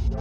Le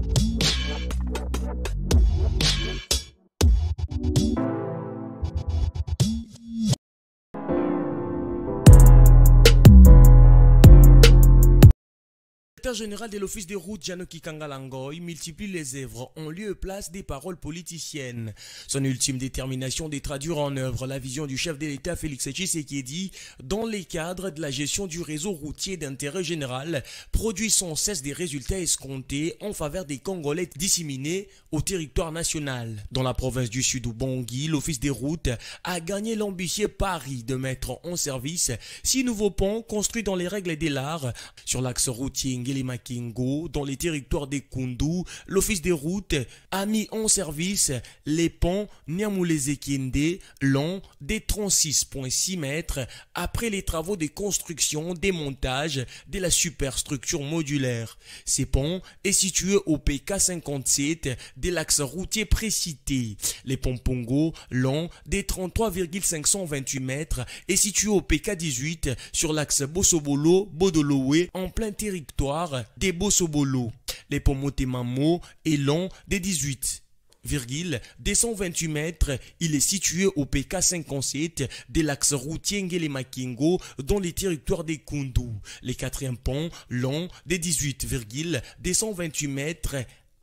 directeur général de l'Office des routes, Janoki Kangalangoy, multiplie les œuvres en lieu et place des paroles politiciennes. Son ultime détermination de traduire en œuvre la vision du chef de l'État Félix Tshisekedi dans les cadres de la gestion du réseau routier d'intérêt général produit sans cesse des résultats escomptés en faveur des Congolais disséminés au territoire national. Dans la province du Sud Ubangi, l'Office des routes a gagné l'ambitieux pari de mettre en service 6 nouveaux ponts construits dans les règles de l'art sur l'axe routier Ngeli-Makingo, dans les territoires des Kundu. L'Office des routes a mis en service les ponts Nyamuleze-Kende, longs de 36,6 mètres, après les travaux de construction, démontage de la superstructure modulaire. Ces ponts est situé au PK 57 de l'axe routier précité. Les ponts Pongo, longs de 33,528 mètres, est situé au PK 18 sur l'axe Bosobolo-Bodolowe, en plein territoire des Bosobolo. Les ponts Motemamo est long de 18,228 mètres. Il est situé au PK 57 de l'axe routier Ngele-Makingo dans les territoires des Kundu. Les quatrièmes ponts, long de 18,228 mètres,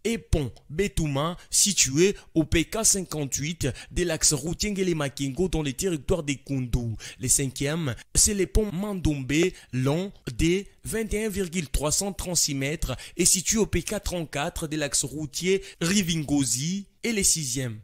et pont Betouma situé au PK 58 de l'axe routier Ngele-Makingo dans les territoires des Kundu. Les cinquièmes, c'est les ponts Mandombe, long de 21,336 mètres et situé au PK 34 de l'axe routier Rivingozi. Et les sixièmes,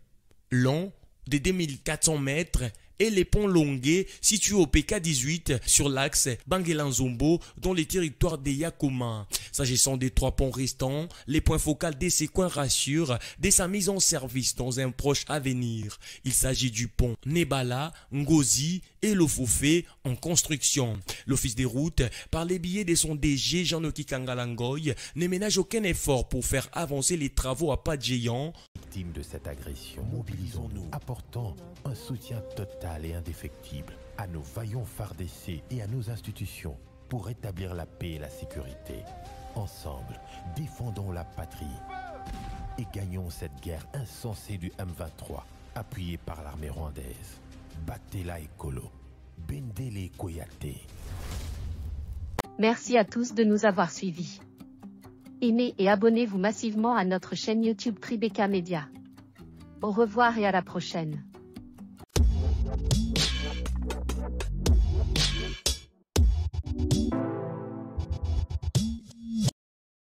long de 2400 mètres, et les ponts Longué situés au PK 18 sur l'axe Bangelanzombo dans les territoires des Yakoma. S'agissant des 3 ponts restants, les points focaux de ces coins rassurent de sa mise en service dans un proche avenir. Il s'agit du pont Nebala, Ngozi et Lofofé en construction. L'Office des routes, par les billets de son DG Janoki Kangalangoy, ne ménage aucun effort pour faire avancer les travaux à pas de géant. Victimes de cette agression, mobilisons-nous, apportons un soutien total et indéfectible à nos vaillants FARDC et à nos institutions pour rétablir la paix et la sécurité. Ensemble, défendons la patrie et gagnons cette guerre insensée du M23, appuyée par l'armée rwandaise. Batela Ekolo, Bendele Koyate. Merci à tous de nous avoir suivis. Aimez et abonnez-vous massivement à notre chaîne YouTube Tribeca Media. Au revoir et à la prochaine.